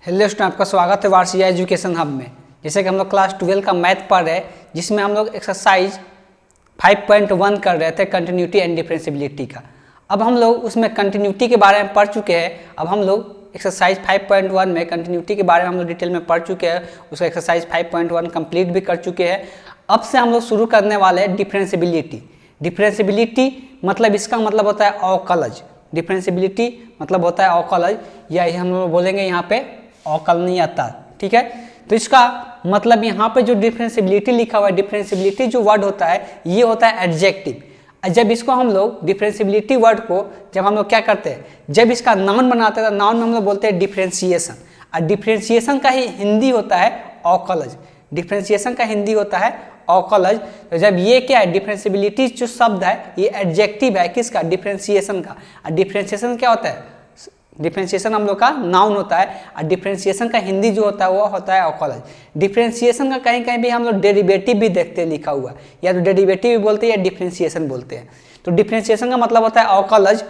Hello student, आपका स्वागत है वार्षिक एजुकेशन हब में। जैसे कि हम लोग क्लास 12 का मैथ पढ़ रहे हैं, जिसमें हम लोग एक्सरसाइज 5.1 कर रहे थे कंटिन्यूटी एंड डिफरेंशियबिलिटी का। अब हम लोग उसमें कंटिन्यूटी के बारे में पढ़ चुके हैं। अब हम लोग एक्सरसाइज 5.1 में कंटिन्यूटी के बारे में हम लोग डिटेल में पढ़ चुके हैं। उसका एक्सरसाइज 5.1 कंप्लीट भी कर चुके हैं। अब से हम लोग शुरू करने वाले हैं डिफरेंशियबिलिटी। डिफरेंशियबिलिटी मतलब इसका मतलब होता है अवकलज। डिफरेंशियबिलिटी मतलब होता है अवकलज, या हम लोग बोलेंगे यहाँ पे अवकलनीयता। ठीक है, तो इसका मतलब यहाँ पे जो डिफरेंशियबिलिटी लिखा हुआ है, डिफरेंशियबिलिटी जो वर्ड होता है ये होता है एडजेक्टिव। जब इसको हम लोग डिफरेंशियबिलिटी वर्ड को जब हम लोग क्या करते हैं, जब इसका नाउन बनाते हैं तो नाउन में हम लोग बोलते हैं डिफरेंशिएशन। और डिफरेंशिएशन का ही हिंदी होता है अवकलज। डिफरेंशिएशन का हिंदी होता है अवकलज। तो जब ये क्या है, डिफरेंशियबिलिटी जो शब्द है ये एडजेक्टिव है किसका, डिफरेंशिएशन का। और डिफरेंशिएशन क्या होता है, डिफरेंशिएशन हम लोग का नाउन होता है। और डिफरेंशिएशन का हिंदी जो होता है वो होता है अवकलज। डिफरेंशिएशन का कहीं कहीं भी हम लोग डेरिवेटिव भी देखते हैं लिखा हुआ, या तो डेरिवेटिव भी बोलते हैं या डिफरेंशिएशन बोलते हैं। तो डिफरेंशिएशन का मतलब होता है अवकलज।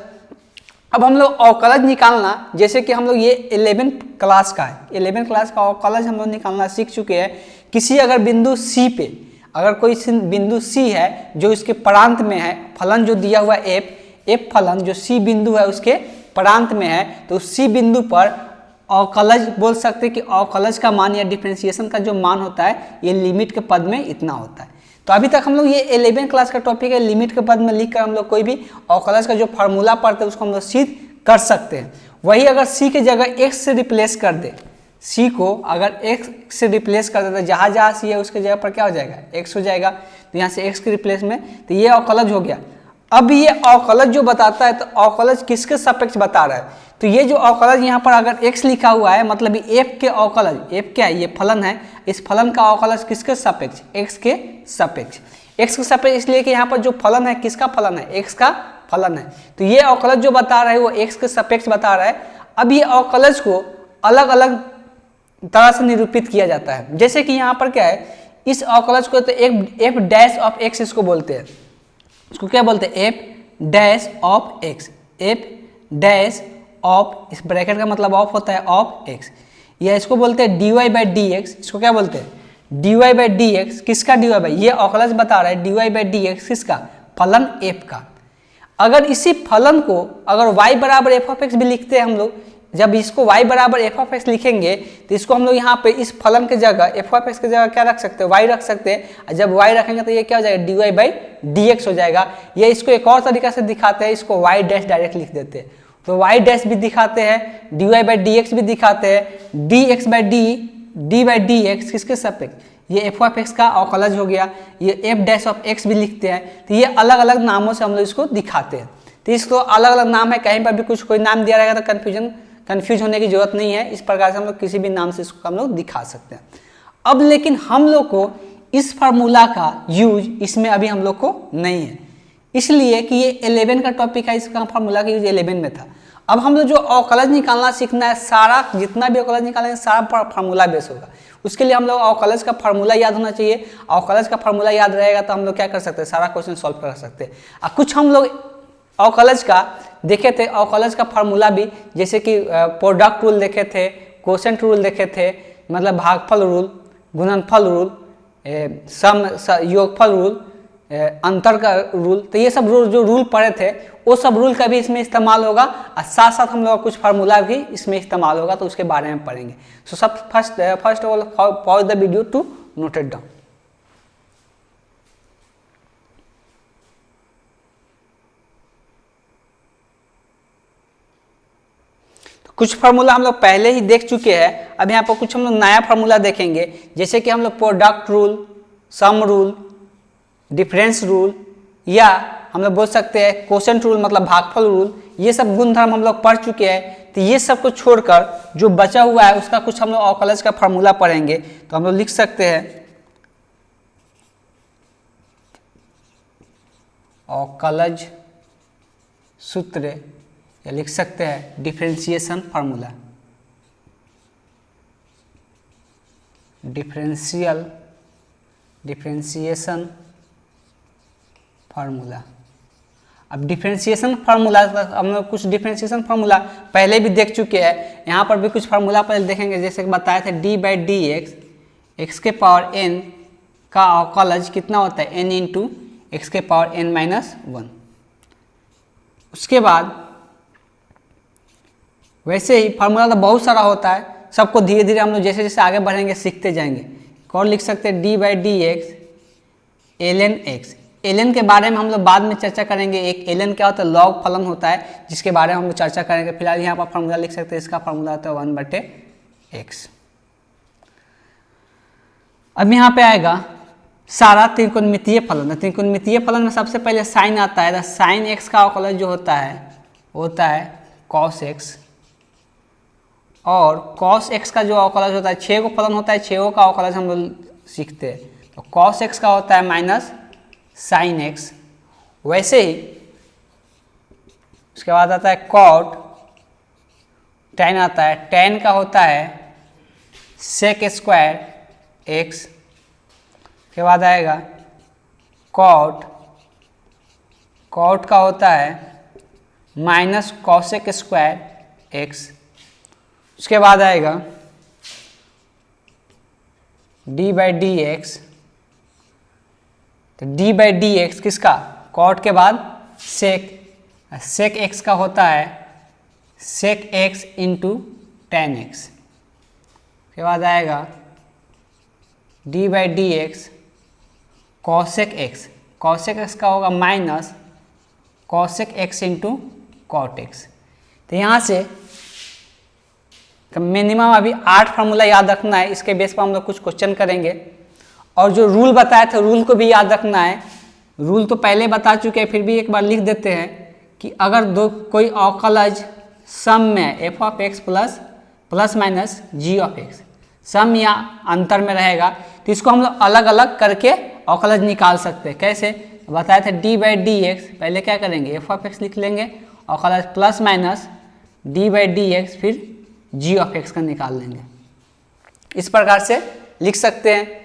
अब हम लोग अवकलज निकालना, जैसे कि हम लोग ये 11 क्लास का है, 11 क्लास का अवकलज हम लोग निकालना सीख चुके हैं। किसी अगर बिंदु सी पे, अगर कोई बिंदु सी है जो इसके प्रांत में है, फलन जो दिया हुआ एफ फलन जो सी बिंदु है उसके प्रांत में है, तो सी बिंदु पर अवकलज बोल सकते हैं कि अवकलज का मान या डिफरेंशिएशन का जो मान होता है ये लिमिट के पद में इतना होता है। तो अभी तक हम लोग ये 11 क्लास का टॉपिक है, लिमिट के पद में लिखकर हम लोग कोई भी अवकलज का जो फार्मूला पढ़ते हैं उसको हम लोग सिद्ध कर सकते हैं। वही अगर सी की जगह एक्स से रिप्लेस कर दे, सी को अगर एक्स से रिप्लेस कर देते, जहाँ जहाँ सी है उसके जगह पर क्या हो जाएगा, एक्स हो जाएगा। तो यहाँ से एक्स के रिप्लेस में, तो ये अवकलज हो गया। अब ये अवकलज जो बताता है, तो अवकलज किसके सापेक्ष बता रहा है, तो ये जो अवकलज यहाँ पर अगर x लिखा हुआ है मतलब f के अवकलज, f क्या है, ये फलन है, इस फलन का अवकलज किसके सापेक्ष, x के सापेक्ष। x के सापेक्ष इसलिए कि यहाँ पर जो फलन है किसका फलन है, x का फलन है। तो ये अवकलज जो बता रहा है वो x के सापेक्ष बता रहा है। अब ये अवकलज को अलग अलग तरह से निरूपित किया जाता है। जैसे कि यहाँ पर क्या है, इस अवकलज को तो f डैश ऑफ x इसको बोलते हैं। इसको क्या बोलते हैं, f dash of x, f dash of, इस ब्रैकेट का मतलब ऑफ होता है ऑफ x, या इसको बोलते हैं dy बाई डी एक्स। इसको क्या बोलते हैं, dy बाई डी एक्स। किसका dy बाई, ये अवकलज बता रहा है dy बाई डी एक्स किसका, फलन f का। अगर इसी फलन को अगर y बराबर f ऑफ x भी लिखते हैं हम लोग, जब इसको y बराबर f ऑफ x लिखेंगे तो इसको हम लोग यहाँ पे इस फलन के जगह f ऑफ x के जगह क्या रख सकते हैं, y रख सकते हैं। और जब y रखेंगे तो ये क्या हो जाएगा, dy बाई डी एक्स हो जाएगा। या इसको एक और तरीका से दिखाते हैं, इसको y डैश डायरेक्ट लिख देते हैं। तो y डैश भी दिखाते हैं, dy बाई डी एक्स भी दिखाते हैं, dx by D by d x किसके सापेक्ष, ये f ऑफ x का अवकलज हो गया। ये f डैश ऑफ x भी लिखते हैं। तो ये अलग अलग नामों से हम लोग इसको दिखाते हैं। तो इसको अलग अलग नाम है, कहीं पर भी कुछ कोई नाम दिया रहेगा तो कंफ्यूज होने की जरूरत नहीं है। इस प्रकार से हम लोग किसी भी नाम से इसको हम लोग दिखा सकते हैं। अब लेकिन हम लोग को इस फार्मूला का यूज इसमें अभी हम लोग को नहीं है, इसलिए कि ये 11 का टॉपिक है, इसका फार्मूला का यूज 11 में था। अब हम लोग जो अवकलज निकालना सीखना है, सारा जितना भी अवकलज निकालेंगे सारा फार्मूला बेस होगा। उसके लिए हम लोग अवकलज का फार्मूला याद होना चाहिए। अवकलज का फार्मूला याद रहेगा तो हम लोग क्या कर सकते हैं, सारा क्वेश्चन सॉल्व कर सकते हैं। और कुछ हम लोग अवकलज का देखे थे, अवकलज का फार्मूला भी, जैसे कि प्रोडक्ट रूल देखे थे, कोसेंट रूल देखे थे, मतलब भागफल रूल, गुणनफल रूल, योगफल रूल, अंतर का रूल। तो ये सब रूल जो रूल पढ़े थे वो सब रूल का भी इसमें इस्तेमाल होगा। और साथ साथ हम लोग कुछ फार्मूला भी इसमें इस्तेमाल होगा, तो उसके बारे में पढ़ेंगे। सो सब first of all pause the video to note it down. कुछ फार्मूला हम लोग पहले ही देख चुके हैं। अब यहाँ पर कुछ हम लोग नया फार्मूला देखेंगे, जैसे कि हम लोग product rule, sum rule, difference rule, या हम लोग बोल सकते हैं कोसेंट रूल मतलब भागफल रूल। ये सब गुणधर्म हम लोग पढ़ चुके हैं। तो ये सब को छोड़कर जो बचा हुआ है उसका कुछ हम लोग अवकलज का फार्मूला पढ़ेंगे। तो हम लोग लिख सकते हैं अवकलज सूत्र, या लिख सकते हैं डिफरेंशिएशन फार्मूला, डिफरेंशिएशन फार्मूला। अब डिफ्रेंशिएशन फार्मूला हम लोग कुछ डिफ्रेंशिएशन फार्मूला पहले भी देख चुके हैं, यहाँ पर भी कुछ फार्मूला पहले देखेंगे। जैसे बताए थे D by d x, x के पावर n का अवकलज कितना होता है, n इंटू एक्स के पावर n माइनस 1। उसके बाद वैसे ही फार्मूला तो बहुत सारा होता है, सबको धीरे धीरे हम लोग जैसे जैसे आगे बढ़ेंगे सीखते जाएंगे। और लिख सकते हैं d by d x l n x. L n के बारे में हम लोग बाद में चर्चा करेंगे। एक एल एन क्या होता है, लॉग फलन होता है, जिसके बारे में हम लोग चर्चा करेंगे। फिलहाल यहाँ पर फार्मूला लिख सकते हैं, इसका फार्मूला होता है 1/x। अब यहाँ पे आएगा सारा त्रिकोणमितीय फलन। त्रिकोणमितीय फलन में सबसे पहले साइन आता है, साइन एक्स का अवकलज जो होता है कॉस एक्स, और कॉस एक्स का जो अवकलज होता है, 6 को फलन होता है, 6 का अवकलज हम लोग सीखते हैं। तो कॉस एक्स का होता है माइनस साइन एक्स। वैसे ही उसके बाद आता है कॉट, टैन आता है, टैन का होता है सेक स्क्वायर एक्स। के बाद आएगा कॉट, कॉट का होता है माइनस कॉसेक स्क्वायर एक्स। उसके बाद आएगा डी बाई डी एक्स। तो डी बाई डी एक्स किसका, कॉट के बाद सेक, सेक एक्स का होता है sec x into tan x. के बाद आएगा d by d x cosec x, cosec x का होगा minus cosec x into cot x. तो यहाँ से मिनिमम अभी 8 फार्मूला याद रखना है, इसके बेस पर हम लोग कुछ क्वेश्चन करेंगे। और जो रूल बताया था, रूल को भी याद रखना है। रूल तो पहले बता चुके हैं, फिर भी एक बार लिख देते हैं कि अगर कोई अवकलज सम में f of x plus minus g of x, sum या अंतर में रहेगा, तो इसको हम लोग अलग अलग करके अवकलज निकाल सकते हैं। कैसे बताया था, डी बाई डी एक्स, पहले क्या करेंगे एफ ऑफ एक्स लिख लेंगे, अवकलज plus minus D by d x, फिर जी ऑफ एक्स का निकाल लेंगे। इस प्रकार से लिख सकते हैं।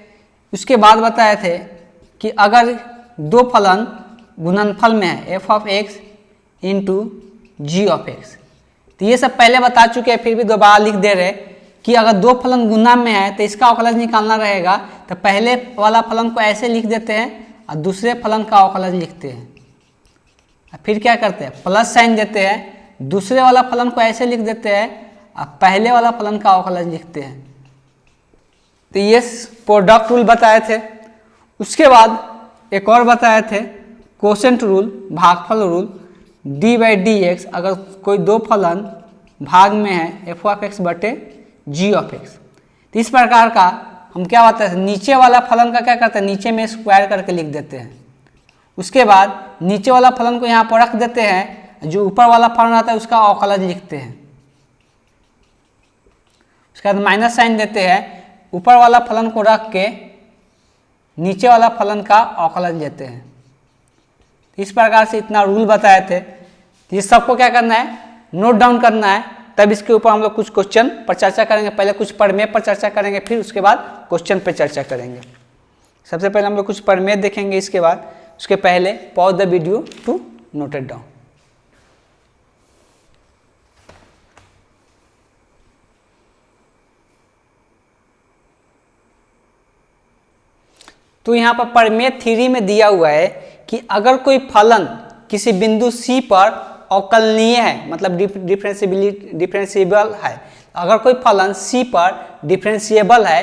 उसके बाद बताए थे कि अगर दो फलन गुणनफल में है, f of x into g of x, तो ये सब पहले बता चुके हैं, फिर भी दोबारा लिख दे रहे कि अगर दो फलन गुना में है तो इसका अवकलज निकालना रहेगा। तो पहले वाला फलन को ऐसे लिख देते हैं और दूसरे फलन का अवकलज लिखते हैं, फिर क्या करते हैं प्लस साइन देते हैं, दूसरे वाला फलन को ऐसे लिख देते हैं और पहले वाला फलन का अवकलज लिखते हैं। तो ये प्रोडक्ट रूल बताए थे। उसके बाद एक और बताए थे कोसेंट रूल, भागफल rule. D by d x, अगर कोई दो फलन भाग में है एफ ऑफ एक्स बटे जी ऑफ एक्स, तो इस प्रकार का हम क्या बताते हैं, नीचे वाला फलन का क्या करते हैं, नीचे में स्क्वायर करके लिख देते हैं। उसके बाद नीचे वाला फलन को यहाँ पर रख देते हैं, जो ऊपर वाला फलन आता है उसका अवकलज लिखते हैं। उसके बाद माइनस साइन देते हैं, ऊपर वाला फलन को रख के नीचे वाला फलन का अवकलज लेते हैं। इस प्रकार से इतना रूल बताए थे। ये सबको क्या करना है, नोट डाउन करना है, तब इसके ऊपर हम लोग कुछ क्वेश्चन पर चर्चा करेंगे। पहले कुछ प्रमेय पर चर्चा करेंगे, फिर उसके बाद क्वेश्चन पर चर्चा करेंगे। सबसे पहले हम लोग कुछ प्रमेय देखेंगे, इसके बाद उसके पहले pause the video to note it down. तो यहाँ पर प्रमेय थ्योरी में दिया हुआ है कि अगर कोई फलन किसी बिंदु C पर अवकलनीय है, मतलब डिफरेंशिएबल है, अगर कोई फलन C पर डिफरेंशिएबल है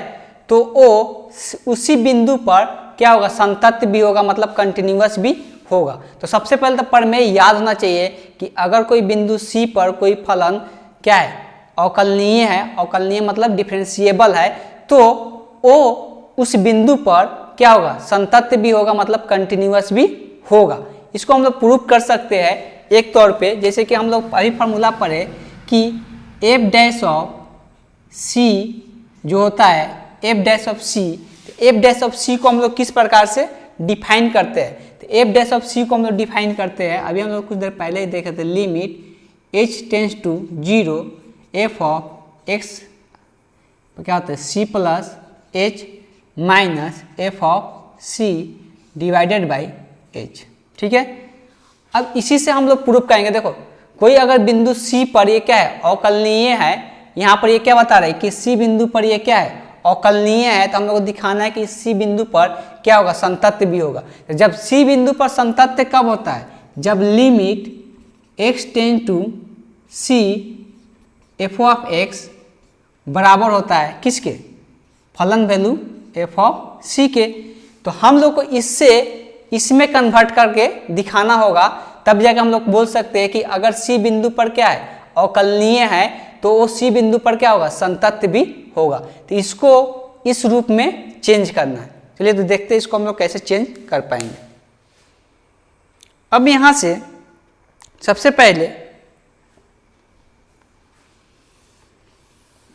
तो वो उसी बिंदु पर क्या होगा, संतत भी होगा, मतलब कंटिन्यूअस भी होगा। तो सबसे पहले तो प्रमेय याद होना चाहिए कि अगर कोई बिंदु C पर कोई फलन क्या है, अवकलनीय है, अवकलनीय मतलब डिफरेंशिएबल है, तो वो उस बिंदु पर क्या होगा, संतत भी होगा, मतलब कंटिन्यूअस भी होगा। इसको हम लोग प्रूव कर सकते हैं एक तौर पे, जैसे कि हम लोग अभी फार्मूला पढ़े कि एफ डैश ऑफ सी जो होता है f dash of c, f dash of c को हम लोग किस प्रकार से डिफाइन करते हैं। तो एफ डैश ऑफ सी को हम लोग डिफाइन करते हैं, अभी हम लोग कुछ देर पहले ही देखे थे, limit h tends to 0 f of x क्या होता है c plus h minus f of c divided by h. ठीक है, अब इसी से हम लोग प्रूफ करेंगे। देखो कोई अगर बिंदु सी पर ये क्या है, अवकलनीय है, यहाँ पर ये क्या बता रहा है कि सी बिंदु पर ये क्या है, अवकलनीय है, तो हम लोग को दिखाना है कि सी बिंदु पर क्या होगा, संतत्य भी होगा। तो जब सी बिंदु पर संतत्य कब होता है, जब limit x tend to c f of x बराबर होता है किसके, फलन वैल्यू एफ ऑफ सी के। तो हम लोग को इससे इसमें कन्वर्ट करके दिखाना होगा, तब जाकर हम लोग बोल सकते हैं कि अगर सी बिंदु पर क्या है, अवकलनीय है, तो वो सी बिंदु पर क्या होगा, संतत्य भी होगा। तो इसको इस रूप में चेंज करना है। चलिए तो देखते हैं इसको हम लोग कैसे चेंज कर पाएंगे। अब यहां से सबसे पहले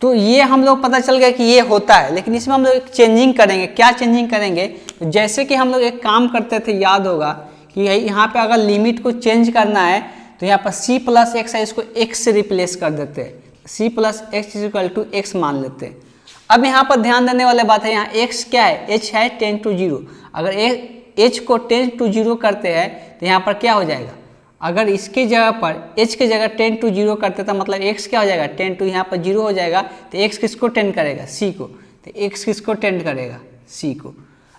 तो ये हम लोग पता चल गया कि ये होता है, लेकिन इसमें हम लोग एक चेंजिंग करेंगे। क्या चेंजिंग करेंगे, तो जैसे कि हम लोग एक काम करते थे, याद होगा कि यहाँ पे अगर लिमिट को चेंज करना है तो यहाँ पर c प्लस एक्स है, इसको x से रिप्लेस कर देते हैं, c plus x is equal to x मान लेते हैं। अब यहाँ पर ध्यान देने वाली बात है, यहाँ x क्या है, h है 10 to 0। अगर h को 10 to 0 करते हैं तो यहाँ पर क्या हो जाएगा, अगर इसके जगह पर h के जगह 10 to 0 करते तो मतलब x क्या हो जाएगा, 10 to यहाँ पर 0 हो जाएगा। तो x किसको टेंड करेगा, c को, तो x किसको टेंड करेगा, c को।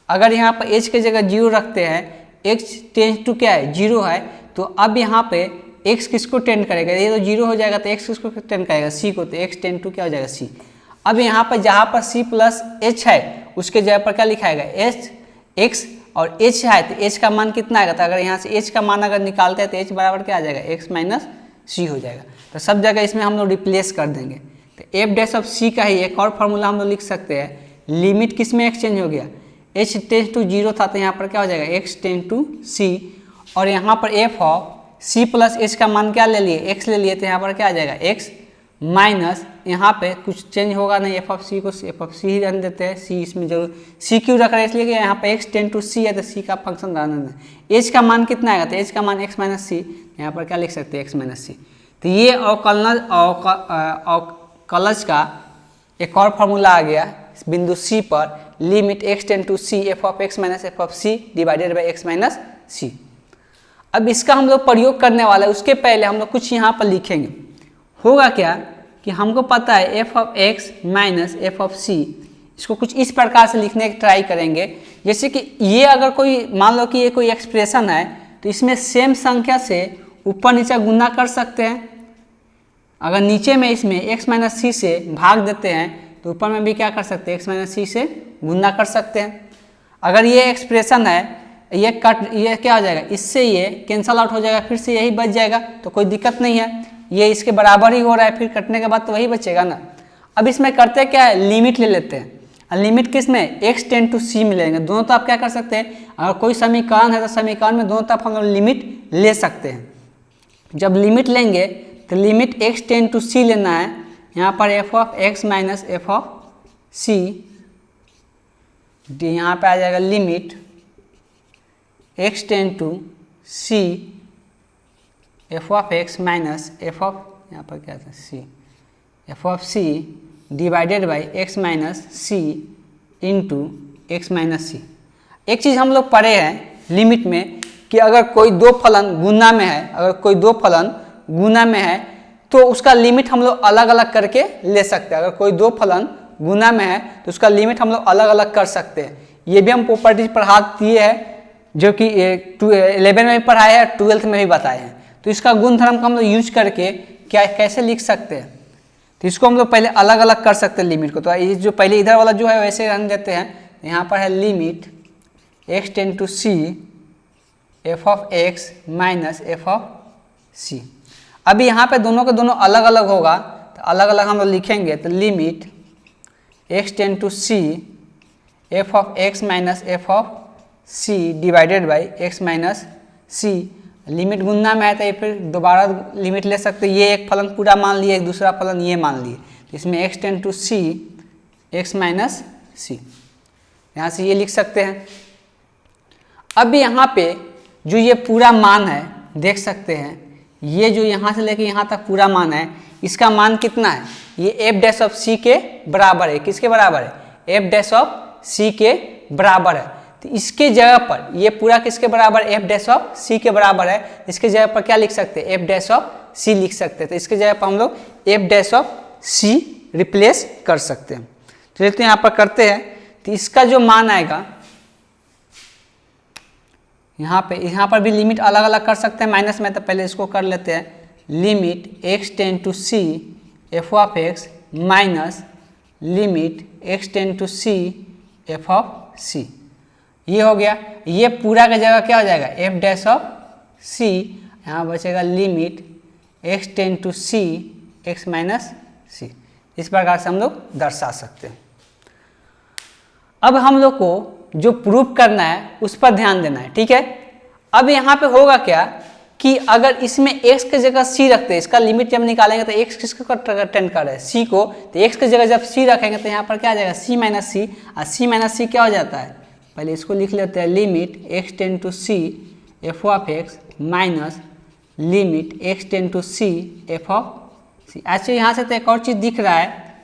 अगर यहाँ पर h के जगह 0 रखते हैं, x टेंड टू क्या है, 0 है, तो अब यहाँ पे x किसको टेंड करेगा, ये तो 0 हो जाएगा, तो x किसको टेंड करेगा, c को, तो x टेंड टू क्या हो जाएगा, c। अब यहाँ पर जहाँ पर c प्लस h है उसके जगह पर क्या लिखाएगा, h x, और h है तो h का मान कितना आएगा, तो अगर यहाँ से h का मान अगर निकालते हैं तो h बराबर क्या आ जाएगा, x माइनस c हो जाएगा। तो सब जगह इसमें हम लोग रिप्लेस कर देंगे। तो f डैश ऑफ c का ही एक और फार्मूला हम लोग लिख सकते हैं, लिमिट किस में एक्सचेंज हो गया, h टेंड टू 0 था, तो यहाँ पर क्या हो जाएगा, x टेंड टू c, और यहाँ पर f of c plus h का मान क्या ले लिए, x ले लिए, तो यहाँ पर क्या आ जाएगा, x माइनस, यहाँ पे कुछ चेंज होगा नहीं, एफ ऑफ सी को एफ ऑफ सी ही रहने देते हैं, सी इसमें जरूर सी क्यों रख रहे हैं, इसलिए कि यहाँ पे x टेंड टू सी है, तो सी का फंक्शन रहने दें। h का मान कितना आएगा, तो h का मान x माइनस सी, यहाँ पर क्या लिख सकते हैं, x माइनस सी। तो ये अवकलज का एक और फार्मूला आ गया बिंदु c पर, limit x tend to c f of x minus f of c divided by x minus c. अब इसका हम लोग प्रयोग करने वाला है, उसके पहले हम लोग कुछ यहाँ पर लिखेंगे। होगा क्या कि हमको पता है f of x minus f of c, इसको कुछ इस प्रकार से लिखने की ट्राई करेंगे, जैसे कि ये अगर कोई मान लो कि ये कोई एक्सप्रेशन है, तो इसमें सेम संख्या से ऊपर नीचे गुना कर सकते हैं। अगर नीचे में इसमें x माइनस सी से भाग देते हैं तो ऊपर में भी क्या कर सकते हैं, x माइनस सी से गुना कर सकते हैं। अगर ये एक्सप्रेशन है, ये क्या हो जाएगा, इससे ये कैंसल आउट हो जाएगा, फिर से यही बच जाएगा, तो कोई दिक्कत नहीं है, ये इसके बराबर ही हो रहा है, फिर कटने के बाद तो वही बचेगा ना। अब इसमें करते क्या है, लिमिट ले लेते हैं। लिमिट किस में, x टेंड टू c में लेंगे। दोनों तरफ क्या कर सकते हैं, अगर कोई समीकरण है तो समीकरण में दोनों तरफ हम लोग लिमिट ले सकते हैं। जब लिमिट लेंगे तो limit x tend to c लेना है, यहाँ पर f of x minus f of c, यहाँ पे आ जाएगा limit x tend to c f of x minus f of, यहाँ पर क्या था, c, f of c divided by x minus c into x minus c. एक चीज़ हम लोग पढ़े हैं लिमिट में कि अगर कोई दो फलन गुना में है, अगर कोई दो फलन गुना में है तो उसका लिमिट हम लोग अलग अलग करके ले सकते हैं। अगर कोई दो फलन गुना में है तो उसका लिमिट हम लोग अलग अलग कर सकते हैं। ये भी हम प्रॉपर्टीज पढ़ा दिए हैं, जो कि 11 में भी पढ़ाए हैं, 12th में भी बताए हैं। तो इसका गुणधर्म को हम लोग यूज करके क्या कैसे लिख सकते हैं, तो इसको हम लोग पहले अलग अलग कर सकते हैं लिमिट को। तो ये जो पहले इधर वाला जो है वैसे रन देते हैं, यहाँ पर है limit x tend to c f of x minus f of c. अभी यहाँ पे दोनों के दोनों अलग अलग होगा, तो अलग अलग हम लोग लिखेंगे, तो limit x tend to c f of x minus f of c divided by x minus c. Limit गुना में है तो ये फिर दोबारा लिमिट ले सकते, ये एक फलन पूरा मान लिए, एक दूसरा फलन ये मान लिए, तो इसमें x tend to c x minus c, यहाँ से ये लिख सकते हैं। अब यहाँ पे जो ये पूरा मान है देख सकते हैं, ये जो यहाँ से लेके यहाँ तक पूरा मान है, इसका मान कितना है, ये f डैश ऑफ c के बराबर है। किसके बराबर है, f डैश ऑफ c के बराबर है। तो इसके जगह पर ये पूरा किसके बराबर एफ डैश ऑफ सी के बराबर है, इसके जगह पर क्या लिख सकते हैं, एफ डैश ऑफ सी लिख सकते हैं। तो इसके जगह पर हम लोग f dash of c replace कर सकते हैं। तो चलिए यहाँ पर करते हैं। तो इसका जो मान आएगा यहाँ पर भी लिमिट अलग अलग कर सकते हैं माइनस में, तो पहले इसको कर लेते हैं। Limit x tend to c f of x minus limit x tend to c f of c, ये हो गया। ये पूरा का जगह क्या हो जाएगा, एफ डैश ऑफ सी, यहाँ बचेगा limit x tend to c x minus c. इस प्रकार से हम लोग दर्शा सकते हैं। अब हम लोग को जो प्रूफ करना है उस पर ध्यान देना है, ठीक है। अब यहाँ पे होगा क्या कि अगर इसमें x की जगह c रखते हैं, इसका लिमिट जब निकालेंगे तो x किसको टेंड कर रहा है, c को, तो x की जगह जब c रखेंगे तो यहाँ पर क्या आ जाएगा c माइनस सी, और c माइनस सी क्या हो जाता है, पहले इसको लिख लेते हैं। Limit x tend to c f of x minus limit x tend to c f of c. ऐसे यहाँ से तो एक और चीज़ दिख रहा है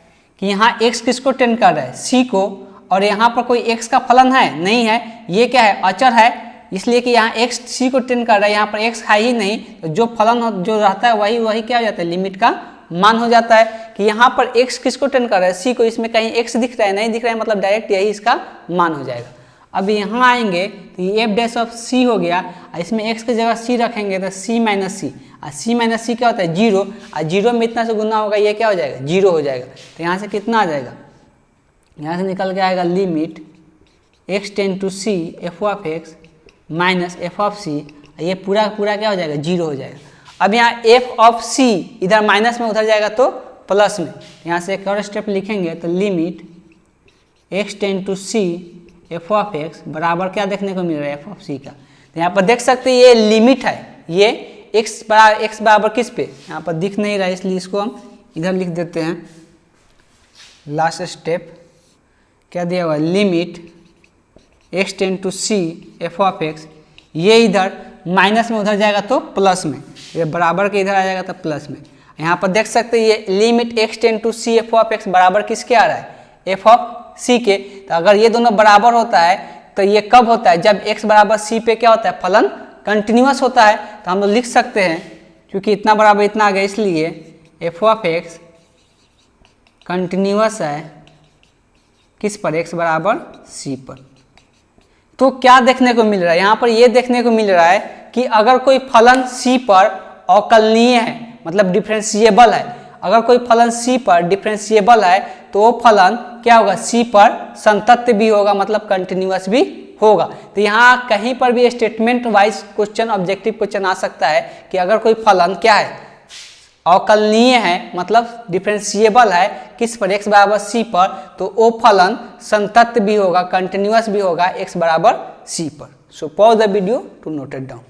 कि यहाँ x किसको टेंड कर रहा है, c को, और यहाँ पर कोई x का फलन है नहीं है, ये क्या है, अचर है, इसलिए कि यहाँ x c को टेंड कर रहा है, यहाँ पर x है ही नहीं, तो जो फलन जो रहता है वही क्या हो जाता है, लिमिट का मान हो जाता है। कि यहाँ पर x किसको टेंड कर रहा है, c को, इसमें कहीं x दिख रहा है, नहीं दिख रहा है, मतलब डायरेक्ट यही इसका मान हो जाएगा। अब यहाँ आएंगे तो ये एफ डैश ऑफ c हो गया, और इसमें x की जगह c रखेंगे तो c माइनस सी, और c माइनस सी क्या होता है, जीरो, और जीरो में इतना से गुना होगा, ये क्या हो जाएगा, जीरो हो जाएगा। तो यहाँ से कितना आ जाएगा, यहाँ से निकल के आएगा limit x tend to c f of x minus f of c, ये पूरा पूरा क्या हो जाएगा, जीरो हो जाएगा। अब यहाँ एफ ऑफ सी इधर माइनस में, उधर जाएगा तो प्लस में, यहाँ से एक और स्टेप लिखेंगे तो limit x tend to c f of x बराबर क्या देखने को मिल रहा है, एफ ऑफ सी का। तो यहाँ पर देख सकते हैं ये लिमिट है, ये x बराबर किस पे, यहाँ पर दिख नहीं रहा है, इसलिए इसको हम इधर लिख देते हैं। लास्ट स्टेप क्या दिया हुआ, limit x tend to c f of x, ये इधर माइनस में, उधर जाएगा तो प्लस में, ये बराबर के इधर आ जाएगा तो प्लस में। यहाँ पर देख सकते हैं ये limit x tend to c f of x बराबर किसके आ रहा है, एफ ऑफ सी के। तो अगर ये दोनों बराबर होता है तो ये कब होता है, जब x बराबर सी पे क्या होता है, फलन कंटिन्यूअस होता है। तो हम लोग लिख सकते हैं, क्योंकि इतना बराबर इतना आ गया, इसलिए एफ ऑफ एक्स कंटिन्यूअस है किस पर, x बराबर सी पर। तो क्या देखने को मिल रहा है, यहाँ पर ये देखने को मिल रहा है कि अगर कोई फलन c पर अवकलनीय है, मतलब डिफरेंशिएबल है, अगर कोई फलन c पर डिफरेंशिएबल है तो वो फलन क्या होगा, c पर संतत्य भी होगा, मतलब कंटिन्यूअस भी होगा। तो यहाँ कहीं पर भी statement wise question, objective question आ सकता है कि अगर कोई फलन क्या है, अवकलनीय है, मतलब डिफरेंशिएबल है किस पर, x बराबर c पर, तो वो फलन संतत्य भी होगा, कंटिन्यूअस भी होगा x बराबर c पर। So pause the video to note it down.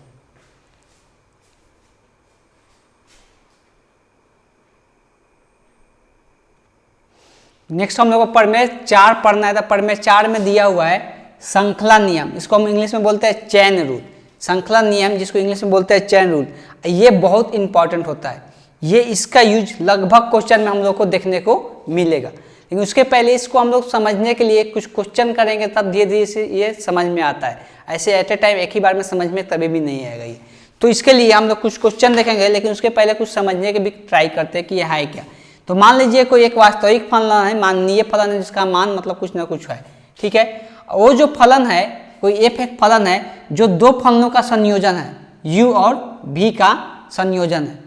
Next हम लोग को प्रमेय 4 पढ़ना है। तो प्रमेय 4 में दिया हुआ है श्रृंखला नियम, इसको हम इंग्लिश में बोलते हैं चैन रूल। श्रृंखला नियम जिसको इंग्लिश में बोलते हैं चैन रूल, ये बहुत इंपॉर्टेंट होता है। ये इसका यूज लगभग क्वेश्चन में हम लोग को देखने को मिलेगा, लेकिन उसके पहले इसको हम लोग समझने के लिए कुछ क्वेश्चन करेंगे, तब धीरे धीरे से ये समझ में आता है। ऐसे एट ए टाइम एक ही बार में समझ में कभी भी नहीं आएगा ये। तो इसके लिए हम लोग कुछ क्वेश्चन देखेंगे, लेकिन उसके पहले कुछ समझने के भी ट्राई करते हैं कि यह है क्या। तो मान लीजिए कोई एक वास्तविक फलन है, माननीय फलन है, जिसका मान मतलब कुछ ना कुछ है, ठीक है। वो जो फलन है, कोई एफ एक फलन है जो दो फलनों का संयोजन है, u और v का संयोजन है।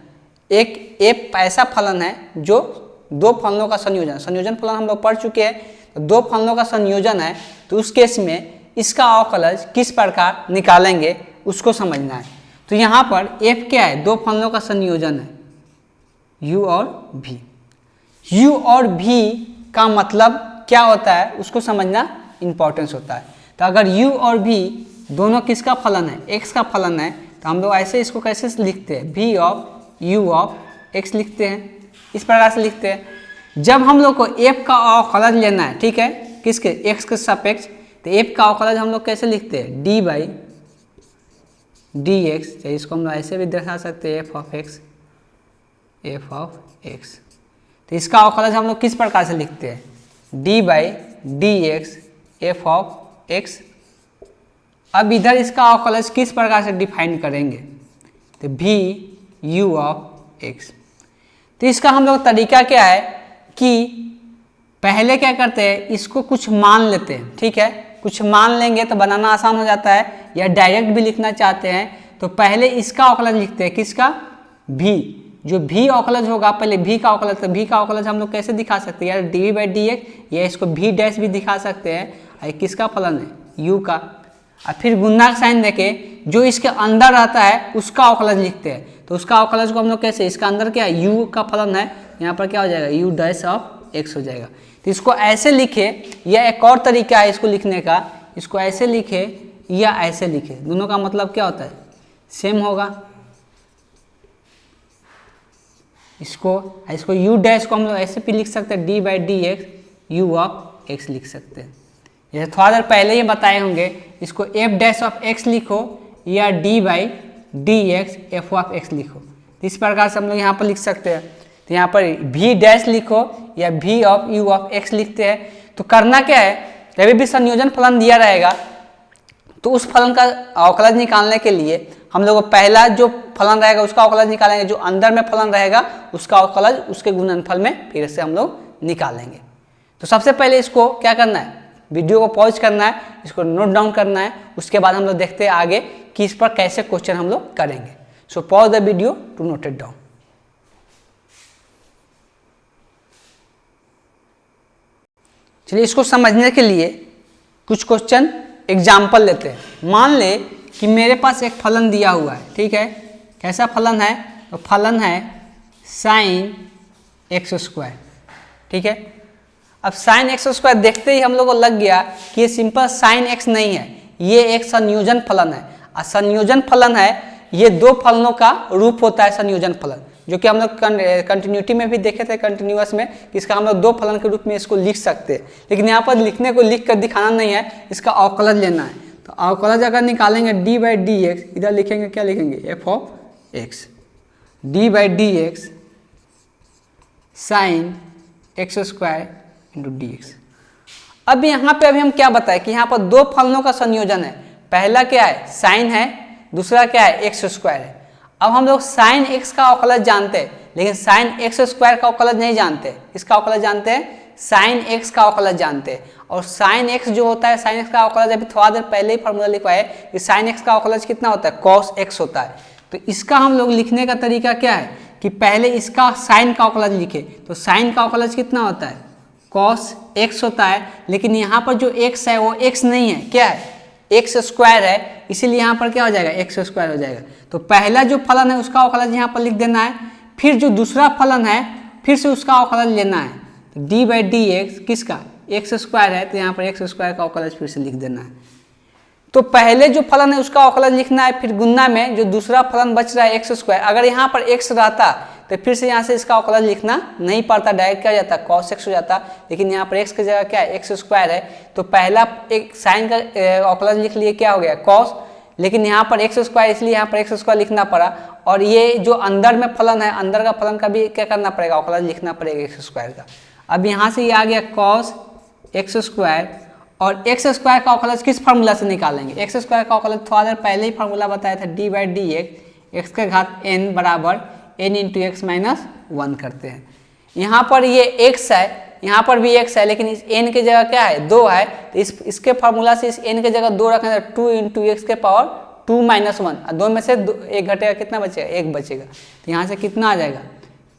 एक एफ ऐसा फलन है जो दो फलनों का संयोजन फलन हम लोग पढ़ चुके हैं। तो दो फलनों का संयोजन है, तो उस केस में इसका अवकलज किस प्रकार निकालेंगे उसको समझना है। तो यहाँ पर f क्या है, दो फलनों का संयोजन है, u और v। u और v का मतलब क्या होता है उसको समझना इंपॉर्टेंस होता है। तो अगर u और v दोनों किसका फलन है, x का फलन है, तो हम लोग ऐसे इसको कैसे लिखते हैं, v of u of x लिखते हैं, इस प्रकार से लिखते हैं। जब हम लोग को f का अवकलज लेना है, ठीक है, किसके, x के सापेक्ष, तो f का अवकलज हम लोग कैसे लिखते हैं, d बाई डी एक्स, इसको हम लोग ऐसे भी दर्शा सकते हैं, एफ ऑफ एक्स। तो इसका अवकलज हम लोग किस प्रकार से लिखते हैं, d by d x F of x, अब इधर इसका अवकलज किस प्रकार से डिफाइन करेंगे, तो भी यू ऑफ एक्स। तो इसका हम लोग तरीका क्या है कि पहले क्या करते हैं, इसको कुछ मान लेते हैं, ठीक है, कुछ मान लेंगे तो बनाना आसान हो जाता है, या डायरेक्ट भी लिखना चाहते हैं तो पहले इसका अवकलज लिखते हैं, किसका, भी, जो भी अवकलज होगा पहले भी का अवकलज, तो भी का अवकलज हम लोग कैसे दिखा सकते हैं, यार डी बाई डी एक्स, या इसको भी डैश भी दिखा सकते हैं, और किसका फलन है, यू का, और फिर गुणा का साइन देके जो इसके अंदर रहता है उसका अवकलज लिखते हैं, तो उसका अवकलज को हम लोग कैसे, इसका अंदर क्या है, यू का फलन है, यहाँ पर क्या हो जाएगा, यू डैश ऑफ एक्स हो जाएगा। तो इसको ऐसे लिखे, या एक और तरीका है इसको लिखने का, इसको ऐसे लिखे या ऐसे लिखे, दोनों का मतलब क्या होता है, सेम होगा। इसको यू डैश को हम लोग ऐसे भी लिख सकते हैं, d by d x you of x लिख सकते हैं। जैसे थोड़ा देर पहले ही बताए होंगे, इसको एफ डैश ऑफ एक्स लिखो या D by d x F of x लिखो, इस प्रकार से हम लोग यहाँ पर लिख सकते हैं। तो यहाँ पर भी डैश लिखो या भी ऑफ यू ऑफ एक्स लिखते हैं। तो करना क्या है, कभी भी संयोजन फलन दिया रहेगा तो उस फलन का अवकलज निकालने के लिए हम लोग पहला जो फलन रहेगा उसका अवकलज निकालेंगे, जो अंदर में फलन रहेगा उसका अवकलज उसके गुणनफल में फिर से हम लोग निकालेंगे। तो सबसे पहले इसको क्या करना है, वीडियो को पॉज करना है, इसको नोट डाउन करना है, उसके बाद हम लोग देखते हैं आगे कि इस पर कैसे क्वेश्चन हम लोग करेंगे। So pause the video to note it down. चलिए इसको समझने के लिए कुछ क्वेश्चन एग्जाम्पल लेते हैं। मान ले कि मेरे पास एक फलन दिया हुआ है, ठीक है, कैसा फलन है, तो फलन है साइन एक्स स्क्वायर, ठीक है। अब साइन एक्स स्क्वायर देखते ही हम लोग को लग गया कि ये सिंपल साइन एक्स नहीं है, ये एक संयोजन फलन है, और संयोजन फलन है ये दो फलनों का रूप होता है संयोजन फलन, जो कि हम लोग कंटिन्यूटी में भी देखे थे, कंटिन्यूअस में, इसका हम लोग दो फलन के रूप में इसको लिख सकते हैं। लेकिन यहाँ पर लिखने को लिख कर दिखाना नहीं है, इसका अवकलज लेना है। तो अवकलज अगर निकालेंगे डी बाई डी एक्स, इधर लिखेंगे क्या लिखेंगे, F of x, D by d x sine x square into D x. अब यहाँ पे अभी हम क्या बताएं कि यहाँ पर दो फलनों का संयोजन है, पहला क्या है साइन है, दूसरा क्या है एक्स स्क्वायर है। अब हम लोग साइन एक्स का अवकलज जानते हैं, लेकिन साइन एक्स स्क्वायर का अवकलज नहीं जानते। इसका अवकलज जानते हैं, साइन एक्स का अवकलज जानते हैं। और साइन एक्स जो होता है, साइन एक्स का अवकलज अभी थोड़ा देर पहले ही फॉर्मूला लिखवाए कि साइन एक्स का अवकलज कितना होता है, कॉस एक्स होता है। तो इसका हम लोग लिखने का तरीका क्या है कि पहले इसका साइन का अवकलज लिखे, तो साइन का अवकलज कितना होता है, कॉस एक्स होता है। लेकिन यहाँ पर जो एक्स है वो एक्स नहीं है, क्या है, एक्स स्क्वायर है, इसीलिए यहाँ पर क्या हो जाएगा, एक्स स्क्वायर हो जाएगा। तो पहला जो फलन है उसका अवकलज यहाँ पर लिख देना है, फिर जो दूसरा फलन है फिर से उसका अवकलज लेना है। तो डी बाई डी एक्स किसका, एक्स स्क्वायर है, तो यहाँ पर एक्स स्क्वायर का अवकलज फिर से लिख देना है। तो पहले जो फलन है उसका अवकलज लिखना है, फिर गुणा में जो दूसरा फलन बच रहा है एक्स स्क्वायर, अगर यहाँ पर एक्स रहता तो फिर से यहाँ से इसका अवकलज लिखना नहीं पड़ता, डायरेक्ट क्या हो जाता, कॉस एक्स हो जाता। लेकिन यहाँ पर एक्स की जगह क्या है, एक्स स्क्वायर है, तो पहला एक साइन का अवकलज लिख लिए, क्या हो गया, कॉस। लेकिन यहाँ पर एक्स स्क्वायर, इसलिए यहाँ पर एक्स स्क्वायर लिखना पड़ा। और ये जो अंदर में फलन है, अंदर का फलन का भी क्या करना पड़ेगा, अवकलज लिखना पड़ेगा एक्स स्क्वायर का। अब यहाँ से ये आ गया कॉस एक्स स्क्वायर, और एक्स स्क्वायर का अवकलज किस फार्मूला से निकालेंगे, एक्स स्क्वायर का अवकलज थोड़ा देर पहले ही फार्मूला बताया था, डी बाई डी एक्स के घात एन बराबर एन इंटू एक्स माइनस 1 करते हैं। यहाँ पर ये एक्स है, यहाँ पर भी एक्स है, लेकिन इस एन की जगह क्या है, 2 है, तो इसके फार्मूला से इस एन की जगह 2 रखना है, 2 इंटू एक्स के पावर 2 माइनस 1, और 2 में से 1 घटेगा, कितना बचेगा, 1 बचेगा। तो यहाँ से कितना आ जाएगा,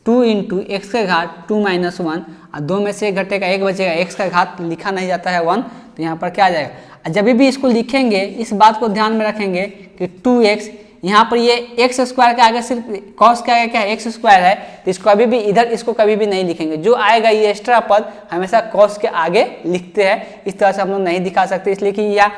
2 इंटू एक्स के घात 2 माइनस 1, और 2 में से 1 घटेगा, 1 बचेगा, एक्स का घात लिखा नहीं जाता है 1, तो यहाँ पर क्या आ जाएगा। जब भी इसको लिखेंगे इस बात को ध्यान में रखेंगे कि 2x, यहाँ पर ये एक्स स्क्वायर के आगे सिर्फ कॉस के आगे क्या है, एक्स स्क्वायर है, तो इसको अभी भी इधर इसको कभी भी नहीं लिखेंगे, जो आएगा ये एक्स्ट्रा पद हमेशा कॉस के आगे लिखते हैं। इस तरह से हम लोग नहीं दिखा सकते, इसलिए कि या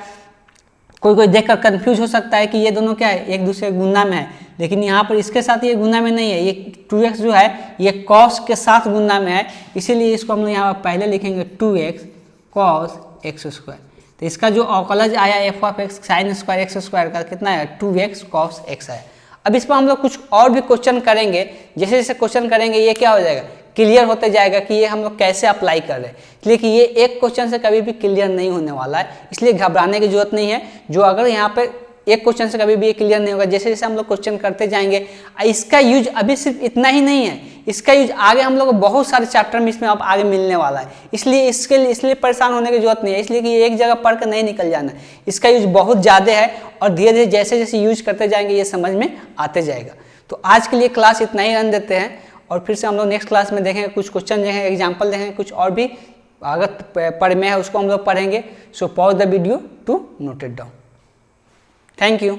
कोई देखकर कंफ्यूज हो सकता है कि ये दोनों क्या है, एक दूसरे गुणा में है, लेकिन यहाँ पर इसके साथ ये गुणा में नहीं है, ये 2x जो है ये कॉस के साथ गुणा में है, इसीलिए इसको हम लोग यहाँ पर पहले लिखेंगे 2x कॉस एक्स स्क्वायर। तो इसका जो अवकलज आया F of x sine square x square का कितना है, 2x कॉस एक्स है। अब इस पर हम लोग कुछ और भी क्वेश्चन करेंगे, जैसे जैसे क्वेश्चन करेंगे ये क्या हो जाएगा, क्लियर होते जाएगा कि ये हम लोग कैसे अप्लाई कर रहे हैं। इसलिए कि ये एक क्वेश्चन से कभी भी क्लियर नहीं होने वाला है, इसलिए घबराने की जरूरत नहीं है। जो अगर यहाँ पे एक क्वेश्चन से कभी भी ये क्लियर नहीं होगा, जैसे जैसे हम लोग क्वेश्चन करते जाएंगे, इसका यूज अभी सिर्फ इतना ही नहीं है, इसका यूज आगे हम लोग बहुत सारे चैप्टर में इसमें अब आगे मिलने वाला है। इसलिए इसलिए परेशान होने की जरूरत नहीं है, इसलिए कि एक जगह पढ़ कर नहीं निकल जाना है। इसका यूज बहुत ज़्यादा है और धीरे धीरे जैसे जैसे यूज करते जाएंगे ये समझ में आते जाएगा। तो आज के लिए क्लास इतना ही रन देते हैं और फिर से हम लोग नेक्स्ट क्लास में देखेंगे, कुछ क्वेश्चन देखेंगे, एग्जाम्पल देखेंगे, कुछ और भी अगर पढ़ में है उसको हम लोग पढ़ेंगे। So pause the video to note it down. Thank you.